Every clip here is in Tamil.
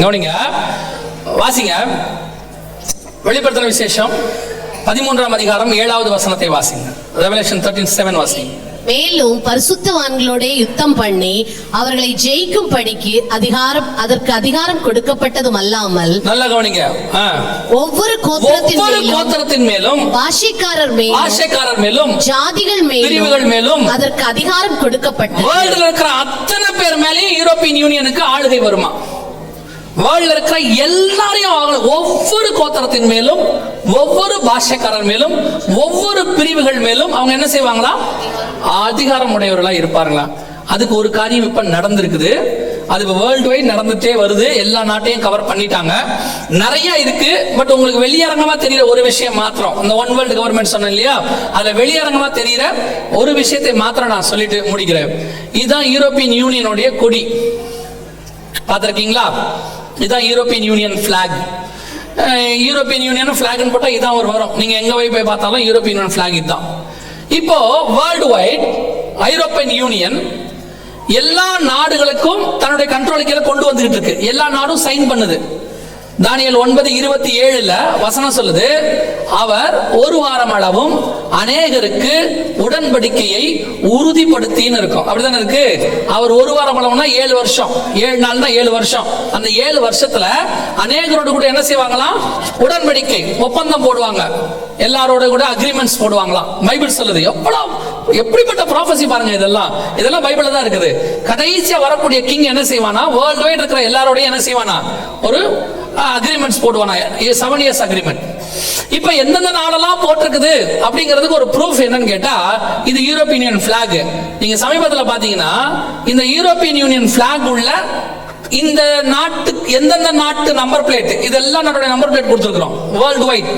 கவனிங்க, வாசிங்க. வெளிப்படுத்தின விசேஷம் 13ஆம் அதிகாரம் 7வது வசனத்தை வாசிங்க. ரெவலேஷன் 13:7 வாசிங்க. மேலும் பரிசுத்தவான்களோட யுத்தம் பண்ணி அவர்களை ஜெயிக்கும்படிக்கு அதற்கு அதிகாரம் கொடுக்கப்பட்டதும் அல்லாமல், நல்ல கவனிங்க, ஒவ்வொரு கோத்திரத்தின் மேலும் பாஷைக்காரர் மேலும் ஜாதிகள் பிரிவுகள் மேலும் அதற்கு அதிகாரம் கொடுக்கப்பட்டது. வேர்ல்ட்ல இருக்கிற அத்தனை பேர் மேலேயும் யூரோப்பியன் யூனியனுக்கு ஆளுகை வருமா? வேர்ல்ட்ல இருக்கிற எல்லாரையும் ஒவ்வொரு கோத்திரத்தின் மேலும் ஒவ்வொரு பாஷைக்காரர் மேலும் ஒவ்வொரு பிரிவுகள் மேலும் அவங்க என்ன செய்வாங்களா? அதிகாரம் உடையவர்களா இருப்பார்களா? அதுக்கு ஒரு காரியம் இப்ப நடந்திருக்குது. அது வேர்ல்டு வைட் நடந்துட்டே வருது. எல்லா நாட்டையும் கவர் பண்ணிட்டாங்க. நிறைய இருக்கு. பட் உங்களுக்கு வெளியரங்கமா தெரியுற ஒரு விஷயம் மாத்திரம், இந்த ஒன் வேர்ல்டு கவர்மெண்ட் சொன்னேன் இல்லையா, அதுல வெளியரங்கமா தெரியுற ஒரு விஷயத்தை மாத்திரம் நான் சொல்லிட்டு முடிக்கிறேன். இதுதான் யூரோப்பியன் யூனியனுடைய கொடி. பார்த்திருக்கீங்களா? இதுதான் European union black. European union flag போட்டா இதான் ஒரு வரும். நீங்க எங்க போய் பார்த்தாலும் யூரோப்பியன் யூனியன் பிளாக் இதுதான். இப்போ வேர்ல்டு வைட் ஐரோப்பியன் யூனியன் எல்லா நாடுகளுக்கும் தன்னுடைய கண்ட்ரோலுக்கு கொண்டு வந்துட்டு இருக்கு. எல்லா நாடும் சைன் பண்ணுது. தானியேல் 9:27 வசனம் சொல்லுது, அவர் ஒரு வாரம் அளவும் அநேகருக்கு உடன்படிக்கையை உறுதிப்படுத்தின்னு இருக்கும். அப்படிதானே இருக்கு. அவர் ஒரு வாரம் அளவுனா 7 வருஷம், 7 நாள் தான் 7 வருஷம். அந்த 7 வருஷத்துல அநேகரோட கூட என்ன செய்வாங்களாம்? உடன்படிக்கை ஒப்பந்தம் போடுவாங்க. எல்லாரோட கூட அக்ரிமெண்ட்ஸ் போடுவாங்களாம். பைபிள் சொல்லுது. எப்படிப்பட்ட ப்ராபசி பாருங்க. இதெல்லாம் பைபிள்ல தான் இருக்குது. கடைசியா வரக்கூடிய கிங் என்ன செய்வானா? வேர்ல்டு வைட் இருக்கிற எல்லாரோடையும் என்ன செய்வானா? ஒரு அக்ரிமெண்ட்ஸ் போடுவானா? 7 years agreement. இப்ப எந்தெந்த நாடெல்லாம் போட்டிருக்குது அப்படிங்கிறதுக்கு ஒரு ப்ரூஃப் என்னன்னு கேட்டா, இது யூரோப்பியன் யூனியன் பிளாக். நீங்க சமீபத்தில் பாத்தீங்கன்னா இந்த யூரோப்பியன் யூனியன் பிளாக் உள்ள இந்த நாட்டு எந்தெந்த நாட்டு நம்பர் பிளேட், இதெல்லாம் நாட்டுடைய நம்பர் பிளேட் கொடுத்துருக்கிறோம் வேர்ல்டு வைட்.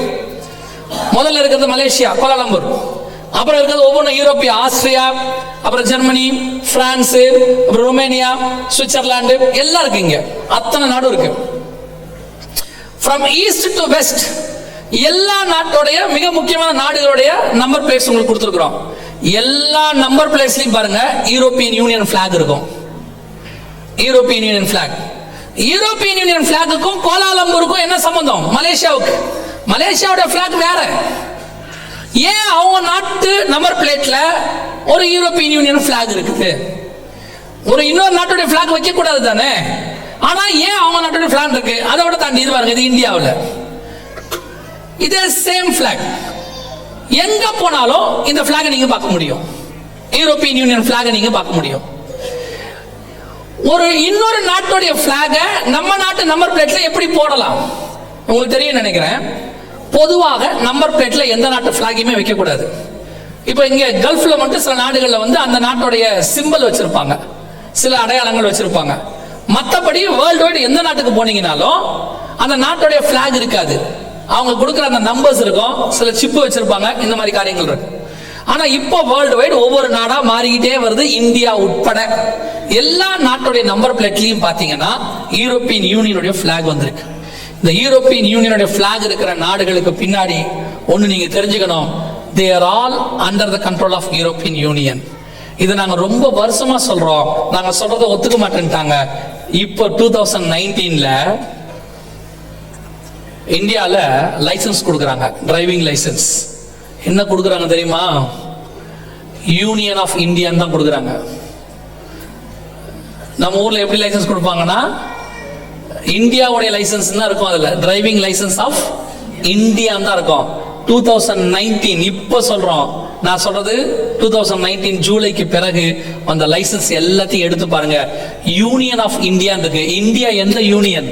முதல்ல இருக்கிறது மலேசியா, கோலாலம்பூர். அப்புறம் இருக்கிறது ஒவ்வொன்றும் யூரோப்பிய, ஆஸ்திரியா, அப்புறம் ஜெர்மனி, பிரான்ஸ், அப்புறம் ரோமேனியா, சுவிட்சர்லாந்து எல்லாம் இருக்கு. இங்க அத்தனை நாடும் இருக்கு. ஃப்ரம் ஈஸ்ட் டு வெஸ்ட் எல்லா நாட்டோடைய மிக முக்கியமான நாடுகளுடைய நம்பர் பிளேட்ஸ் உங்களுக்கு கொடுத்துருக்கிறோம். எல்லா நம்பர் பிளேட்ஸ்லயும் பாருங்க யூரோப்பியன் யூனியன் பிளாக் இருக்கும். European union black. European Union பிளாக்குக்கும் கோலாலம்பூருக்கும் என்ன சம்பந்தம்? மலேசியாவுக்கு. மலேசியாவுடைய பிளாக் வேற. ஏன் அவங்க நாட்டு நம்பர் பிளேட்ல ஒரு யூரோப்பியன் யூனியன் பிளாக் இருக்குது? ஒரு இன்னொரு நாட்டுடைய பிளாக் வைக்க கூடாது தானே? ஆனா ஏன் அவங்க நாட்டுடைய பிளாக் இருக்கு? அதை விட தாண்டி இது பாருங்க, இது இந்தியாவில் இதே சேம் பிளாக். எங்க போனாலும் இந்த பிளாக் நீங்க பார்க்க முடியும். யூரோப்பியன் யூனியன் பிளாக் நீங்க பார்க்க முடியும். ஒரு இன்னொரு நாட்டுடைய பிளாக நம்ம நாட்டு நம்பர் பிளேட்ல எப்படி போடலாம் உங்களுக்கு தெரியும் நினைக்கிறேன். பொதுவாக நம்பர் பிளேட்ல எந்த நாட்டு பிளாகையுமே வைக்க கூடாது. இப்போ இங்க கல்ஃப்ல மட்டும் சில நாடுகள்ல அந்த நாட்டுடைய சிம்பல் வச்சிருப்பாங்க, சில அடையாளங்கள் வச்சிருப்பாங்க. மற்றபடி வேர்ல்டு வைட் எந்த நாட்டுக்கு போனீங்கனாலும் அந்த நாட்டுடைய பிளாக் இருக்காது. அவங்க கொடுக்குற அந்த நம்பர்ஸ் இருக்கும், சில சிப்பு வச்சிருப்பாங்க, இந்த மாதிரி காரியங்கள் இருக்கு. ஆனா இப்போ வேர்ல்டு வைட் ஒவ்வொரு நாடா மாறிக்கிட்டே வருது. இந்தியா உட்பட எல்லா நாட்டுடைய நம்பர் பிளேட்லயும் பாத்தீங்கன்னா யூரோப்பியன் யூனியனுடைய பிளாக் வந்திருக்கு. இந்த யூரோப்பியன் யூனியனுடைய பிளாக் இருக்கிற நாடுகளுக்கு பின்னாடி ஒண்ணு நீங்க தெரிஞ்சுக்கணும், they are all under the control of European Union. இது நாங்க ரொம்ப வருஷமா சொல்றோம், நாங்க சொல்றதை ஒத்துக்க மாட்டேன்ட்டாங்க. இப்போ 2019ல இந்தியால லைசன்ஸ் கொடுக்குறாங்க, டிரைவிங் லைசன்ஸ். என்ன கொடுக்குறாங்க தெரியுமா? யூனியன் ஆஃப் இந்தியான்னு தான் கொடுக்குறாங்க. நம்ம ஊர்ல எப்படி லைசன்ஸ் கொடுப்பாங்கன்னா இந்தியாவுடைய லைசன்ஸ் தான் இருக்கும். அதுல டிரைவிங் லைசன்ஸ் ஆஃப் இந்தியா தான் இருக்கும். 2019 இப்ப சொல்றோம், நான் சொல்றது 2019 ஜூலைக்கு பிறகு அந்த லைசன்ஸ் எல்லாத்தையும் எடுத்து பாருங்க. யூனியன் ஆஃப் இந்தியா இருக்கு. இந்தியா எந்த யூனியன்?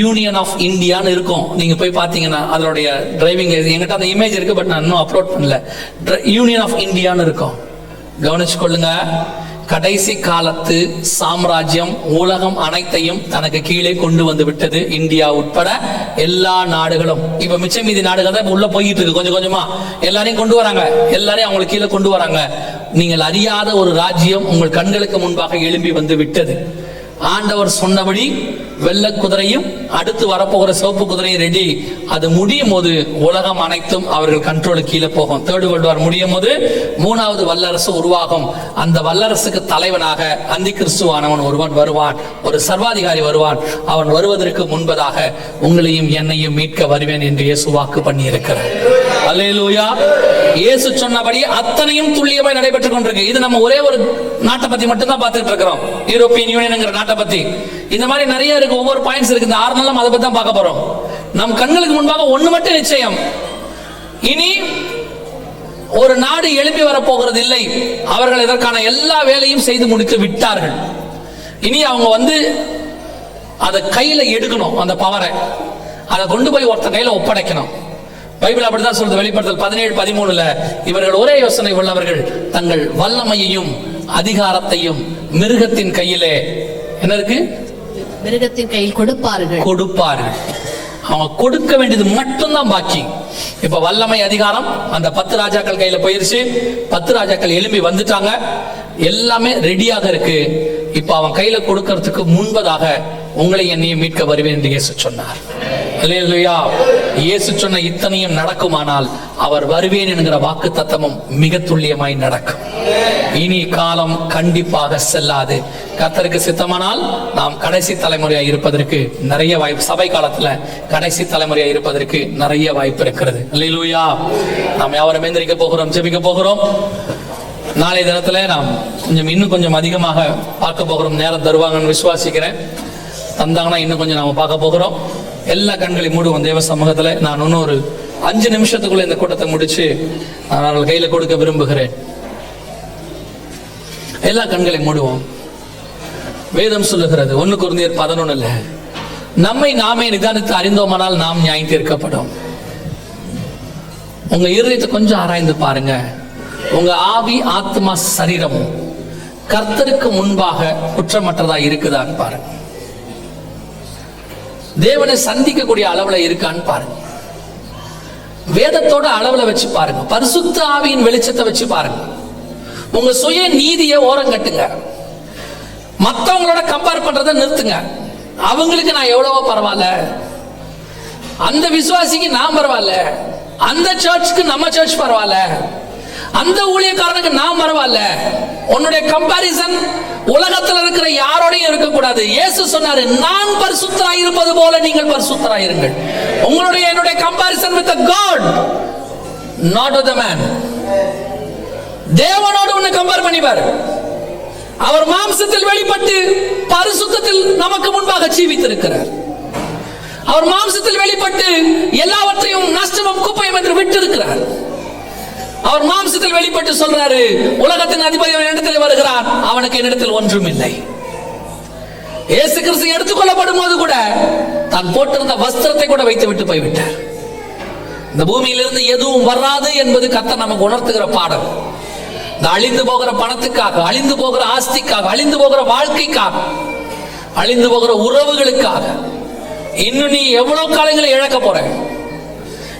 யூனியன் ஆஃப் இந்தியான்னு இருக்கும். நீங்க போய் பாத்தீங்கன்னா அதனுடைய டிரைவிங் என்கிட்ட அந்த இமேஜ் இருக்கு, பட் நான் இன்னும் அப்லோட் பண்ணல. யூனியன் ஆஃப் இந்தியான்னு இருக்கும். கவனிச்சு கொள்ளுங்க. கடைசி காலத்து சாம்ராஜ்யம் உலகம் அனைத்தையும் தனக்கு கீழே கொண்டு வந்து விட்டது. இந்தியா உட்பட எல்லா நாடுகளும். இப்ப மிச்ச மீதி நாடுகள் தான் உள்ள போயிட்டு இருக்கு. கொஞ்சம் கொஞ்சமா எல்லாரையும் கொண்டு வராங்க, எல்லாரையும் அவங்களுக்கு கீழே கொண்டு வராங்க. நீங்கள் அறியாத ஒரு ராஜ்யம் உங்கள் கண்களுக்கு முன்பாக எழும்பி வந்து விட்டது. ஆண்டவர் சொன்னபடி வெள்ளை குதிரையும் அடுத்து வரப்போகிற சிவப்பு குதிரையும் ரெடி. அது முடியும் போது உலகம் அனைத்தும் அவர்கள் கண்ட்ரோலுக்கு கீழே போகும். தேர்ட் வேர்ல்ட் வார் முடியும் போது 3வது வல்லரசு உருவாகும். அந்த வல்லரசுக்கு தலைவனாக அந்தி கிறிஸ்துவானவன் ஒருவன் வருவான், ஒரு சர்வாதிகாரி வருவான். அவன் வருவதற்கு முன்பதாக உங்களையும் என்னையும் மீட்க வருவேன் என்று இயேசு வாக்கு பண்ணி இருக்கிறார். அல்லேலூயா. இயேசு சொன்னபடி அத்தனையும் துல்லியமாய் நடைபெற்றுக் கொண்டிருக்கு. இது நம்ம ஒரே ஒரு நாட்டை பத்தி மட்டும் தான் பார்த்துட்டு இருக்கிறோம், யூரோப்பியன் யூனியன்ங்கிற நாட்டை பத்தி. இந்த மாதிரி நிறைய இருக்கு, ஒவ்வொரு பாயிண்ட்ஸ் இருக்கு. இந்த 6 நாளும் அதை பத்தி தான் பார்க்க போறோம். நம் கண்களுக்கு முன்பாக ஒண்ணு மட்டும் நிச்சயம், இனி ஒரு நாடு எழுப்பி வரப்போகிறது இல்லை. அவர்கள் இதற்கான எல்லா வேலையும் செய்து முடித்து விட்டார்கள். இனி அவங்க அதை கையில எடுக்கணும், அந்த பவரை அதை கொண்டு போய் ஒருத்தன் கையில ஒப்படைக்கணும். பைபிள் அப்படிதான் சொல்றது. வெளிப்படுத்தல் 17:13 இவர்கள் ஒரே யோசனை உள்ளவர்கள், தங்கள் வல்லமையையும் அதிகாரத்தையும் மிருகத்தின் கையிலே என்ன இருக்கு, மிருகத்தின் கையில் கொடுப்பார்கள். அவங்க கொடுக்க வேண்டியது மட்டும்தான் பாக்கி. இப்ப வல்லமை அதிகாரம் அந்த 10 ராஜாக்கள் கையில போயிருச்சு. 10 ராஜாக்கள் எழும்பி வந்துட்டாங்க, எல்லாமே ரெடியாக இருக்கு. இப்ப அவன் கையில கொடுக்கறதுக்கு முன்பதாக உங்களை என்னையும் மீட்க வருவேன் என்று இயேசு சொன்னார். அல்லேலூயா. இயேசு சொன்ன இத்தனையும் நடக்குமானால் அவர் வருவேன் என்கிற வாக்கு தத்தமும் மிக துல்லியமாய் நடக்கும். இனி காலம் கண்டிப்பாக செல்லாது. கர்த்தருக்கு சித்தமானால் நாம் கடைசி தலைமுறையாக இருப்பதற்கு நிறைய வாய்ப்பு, சபை காலத்துல கடைசி தலைமுறையாக இருப்பதற்கு நிறைய வாய்ப்பு இருக்கிறது. அல்லேலூயா. நாம் யாவரும் எந்திரிக்க போகிறோம், ஜெபிக்க போகிறோம். நாளை தினத்துல நாம் இன்னும் கொஞ்சம் அதிகமாக பார்க்க போகிறோம். நேரம் தருவாங்கன்னு விசுவாசிக்கிறேன். தந்தாங்கன்னா இன்னும் கொஞ்சம் நாம பார்க்க போகிறோம். எல்லா கண்களையும் மூடுவோம் தேவ சமூகத்துல. நான் இன்னும் ஒரு 5 நிமிஷத்துக்குள்ள இந்த கூட்டத்தை முடிச்சு நான் அவர்கள் கையில கொடுக்க விரும்புகிறேன். எல்லா கண்களையும் மூடுவோம். வேதம் சொல்லுகிறது 1 கொரிந்தியர் 11 நம்மை நாமே நிதானித்து அறிந்தோமானால் நாம் நியாயம் தீர்க்கப்படும். உங்க இருதயத்தை கொஞ்சம் ஆராய்ந்து பாருங்க. உங்க ஆவி, ஆத்மா, சரீரம் கர்த்தருக்கு முன்பாக குற்றமற்றதா இருக்குதான்னு பாருங்க. தேவனை சந்திக்கக்கூடிய அளவுல இருக்கான்னு பாருங்க. வேதத்தோட அளவுல வச்சு பாருங்க. பரிசுத்த ஆவியின் வெளிச்சத்தை வச்சு பாருங்க. உங்க சுய நீதியை ஓரம் கட்டுங்க. மற்றவங்களோட கம்பேர் பண்றதை நிறுத்துங்க. அவங்களுக்கு நான் எவ்வளவோ பரவாயில்ல, அந்த விசுவாசிக்கு நான் பரவாயில்ல, அந்த சர்ச்சுக்கு நம்ம சர்ச் பரவாயில்ல, அந்த ஊழியக்காரனுக்கு நான் பரவாயில்ல. உன்னுடைய கம்பாரிசன் உலகத்தில் இருக்கிற யாரோடையும் இருக்கக்கூடாது. இயேசு சொன்னாரு, நான் பரிசுத்தராய் இருப்பது போல நீங்கள் பரிசுத்தராய் இருங்கள். உங்களுடைய என்னுடைய comparison with God, not with the man. தேவனோடு உன்னை கம்பேர் பண்ணி பாரு. அவர் மாம்சத்தில் வெளிப்பட்டு பரிசுத்தத்தில் நமக்கு முன்பாக ஜீவித்திருக்கிறார். அவர் மாம்சத்தில் வெளிப்பட்டு எல்லாவற்றையும் நஷ்டமும் குப்பையும் என்று விட்டிருக்கிறார். அவர் மாம்சத்தில் வெளிப்பட்டு சொல்றாரு, உலகத்தின் அதிபதி என்னிடத்தில் வருகிறான், அவனுக்கு என்னிடத்தில் ஒன்றும் இல்லை. இயேசு கிறிஸ்து எடுத்துக்கொள்ளப்படும் போது கூட தான் போட்டிருந்த வஸ்திரத்தை கூட வைத்து விட்டு போய்விட்டார். இந்த பூமியிலிருந்து எதுவும் வராது என்பது கர்த்தர் நமக்கு உணர்த்துகிற பாடம். இந்த அழிந்து போகிற பணத்துக்காக, அழிந்து போகிற ஆஸ்திக்காக, அழிந்து போகிற வாழ்க்கைக்காக, அழிந்து போகிற உறவுகளுக்காக இன்னும் நீ எவ்வளவு காலங்களை இழக்க போற?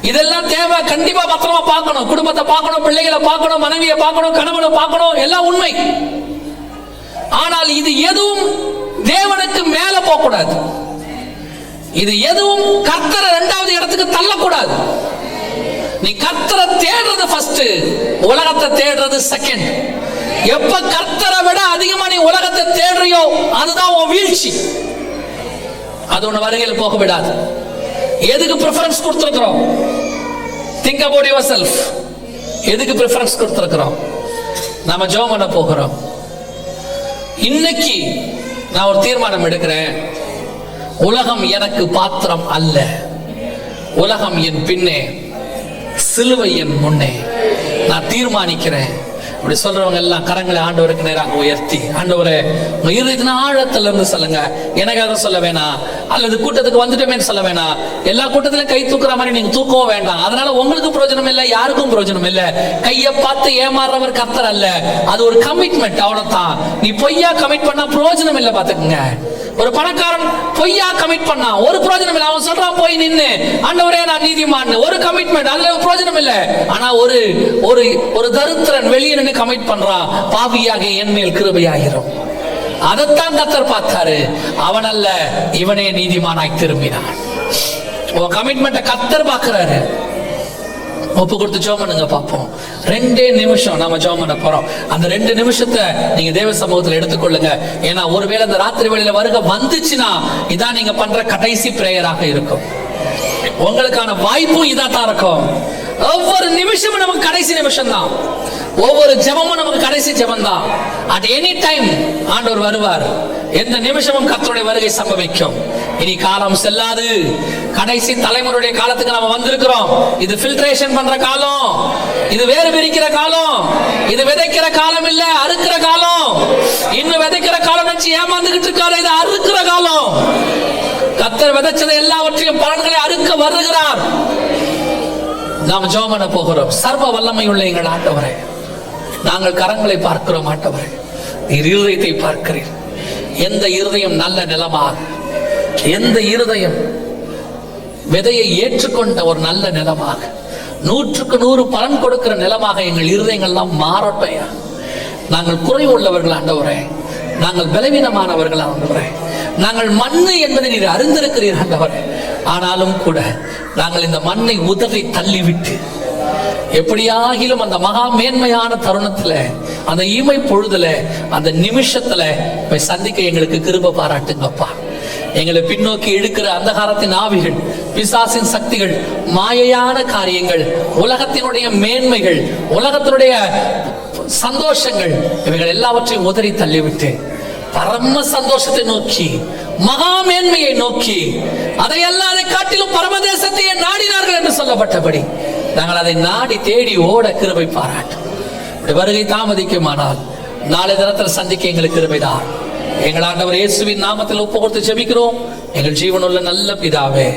இதெல்லாம் தேவை. கண்டிப்பா பத்திரமா பார்க்கணும். குடும்பத்தை பார்க்கணும், பிள்ளைகளை பார்க்கணும், மனைவியை பார்க்கணும், கணவனை பார்க்கணும், எல்லாம் உண்மை. ஆனால் இது எதுவும் தேவனுக்கு மேல போக கூடாது. இது எதுவும் கர்த்தரை 2வது இடத்துக்கு தள்ளக்கூடாது. நீ கர்த்தரை தேடுறது ஃபர்ஸ்ட், உலகத்தை தேடுறது செகண்ட். எப்ப கர்த்தரை விட அதிகமா நீ உலகத்தை தேடுறியோ அதுதான் உன் வீழ்ச்சி. அது உன்னை வருகையில் போக விடாது. எதுக்கு பிரெஃபரன்ஸ் கொடுத்திருக்கிறோம்? Think about your self. எதுக்கு பிரெஃபரன்ஸ் கொடுத்திருக்கிறோம்? நாம ஜெபம் பண்ண போகிறோம். இன்னைக்கு நான் ஒரு தீர்மானம் எடுக்கிறேன். உலகம் எனக்கு பாத்திரம் அல்ல. உலகம் என் பின்னே, சிலுவை என் முன்னே. நான் தீர்மானிக்கிறேன். அப்படி சொல்றவங்க எல்லாம் கரங்களை ஆண்டவருக்கு நேராக உயர்த்தி, ஆண்டவரே உங்க இருதயத்தின் ஆழத்துல இருந்து சொல்லுங்க. எனக்காக சொல்ல வேணாம், அல்லது கூட்டத்துக்கு வந்துட்டோமே சொல்ல வேணாம். எல்லா கூட்டத்திலும் கை தூக்குற மாதிரி நீங்க தூக்கவும் வேண்டாம். அதனால உங்களுக்கு பிரயோஜனம் இல்லை, யாருக்கும் பிரயோஜனம் இல்லை. கையை பார்த்து ஏமாறுறவர் கர்த்தர் அல்ல. அது ஒரு கமிட்மெண்ட், அவ்வளவுதான். நீ பொய்யா கமிட் பண்ணா பிரயோஜனம் இல்லை. பாத்துக்கங்க, ஒரு பணக்காரன் பொய்யா கமிட் பண்ணா ஒரு பிரயோஜனம் இல்லை. அவன் சொல்றான் போய் நின்னு, ஆண்டவரே நான் நீதிமான், ஒரு கமிட்மெண்ட், அதுல பிரயோஜனம் இல்லை. ஆனா ஒரு ஒரு தரித்திரன் வெளியே நின்று கமிட் பண்றான், பாவியாக என் மேல் கிருபையாயிரும். அதைத்தான் கர்த்தர் பார்த்தாரு. அவன் அல்ல, இவனே நீதிமானாய் திரும்பினான். உன் கமிட்மெண்ட்டை கர்த்தர் பார்க்கிறாரு. ஒப்பு கொடுத்து ஜெபம் பண்ணுங்க பார்ப்போம். 2 நிமிஷம் நாம ஜெபம் பண்ண போறோம். அந்த 2 நிமிஷத்தை நீங்க தேவ சமூகத்தில் எடுத்துக்கொள்ளுங்க. ஏன்னா ஒருவேளை அந்த ராத்திரி வேளையில வருகை வந்துச்சுன்னா இதான் நீங்க பண்ற கடைசி பிரேயராக இருக்கும். உங்களுக்கான வாய்ப்பும் இதா தான் இருக்கும். ஒவ்வொரு நிமிஷமும் நமக்கு கடைசி நிமிஷம் தான். ஒவ்வொரு ஜெபமும் நமக்கு கடைசி ஜெபம் தான். அட் எனி டைம் ஆண்டவர் வருவார். எந்த நிமிஷமும் கர்த்தருடைய வருகை சம்பவிக்கும். இனி காலம் செல்லாது. கடைசி தலைமுறையுடைய காலத்துக்கு நாம வந்திருக்கிறோம். இது ஃபில்ட்ரேஷன் பண்ற காலம், இது வேறு பிரிக்கிற காலம், இது விதைக்கிற காலம் இல்ல, அறுக்கிற காலம். இன்னும் விதைக்கிற காலம் நினைச்சு ஏமாந்துகிட்டு இருக்காரு. இது அறுக்கிற காலம். கர்த்தர் விதைச்சதை எல்லாவற்றையும் பலன்களை அறுக்க வருகிறார். நாம் ஜெபம் பண்ண போகிறோம். சர்வ வல்லமை உள்ள எங்கள் ஆண்டவரே, நாங்கள் கரங்களை பார்க்கிறோம். ஆண்டவரே, நீர் இருதயத்தை பார்க்கிறீர். எந்த இருதயம் நல்ல நிலமாக, எந்த இருதயம் விதையை ஏற்றுக்கொண்ட ஒரு நல்ல நிலமாக, 100க்கு 100 பலன் கொடுக்கிற நிலமாக எங்கள் இருதயங்கள்லாம் மாறட்டையா. நாங்கள் குறை உள்ளவர்கள் ஆண்டவரே, நாங்கள் பலவீனமானவர்கள் ஆண்டவரே, நாங்கள் மண்ணு என்பதை நீர் அறிந்திருக்கிறீர் ஆண்டவரே. ஆனாலும் கூட நாங்கள் இந்த மண்ணை உதறி தள்ளிவிட்டு எப்படியாகிலும் அந்த மகா மேன்மையான தருணத்துல, அந்த இமை பொழுதுல, அந்த நிமிஷத்துல போய் சந்திக்க எங்களுக்கு கிருபை பாராட்டுங்கப்பா. எங்களை பின்னோக்கி இழுக்கிற அந்தகாரத்தின் ஆவிகள், பிசாசின் சக்திகள், மாயையான காரியங்கள், உலகத்தினுடைய மேன்மைகள், உலகத்தினுடைய சந்தோஷங்கள், இவைகள் எல்லாவற்றையும் உதறி தள்ளிவிட்டு பரம சந்தோஷத்தை நோக்கி, மகா மேன்மையை நோக்கி, அதையெல்லாம் அதை காட்டிலும் பரமதேசத்தையே நாடினார்கள் என்று சொல்லப்பட்டபடி நாங்கள் அதை நாடி தேடி ஓட கிருபை பாராட்டும். வருகை தாமதிக்குமானால் நாளை தினத்தில் சந்திக்க எங்களுக்கு கிருபைதான். எங்கள் ஆண்டவர் இயேசுவின் நாமத்தில் ஒப்பு கொடுத்து ஜெபிக்கிறோம். எங்கள் ஜீவனுள்ள நல்ல பிதாவே.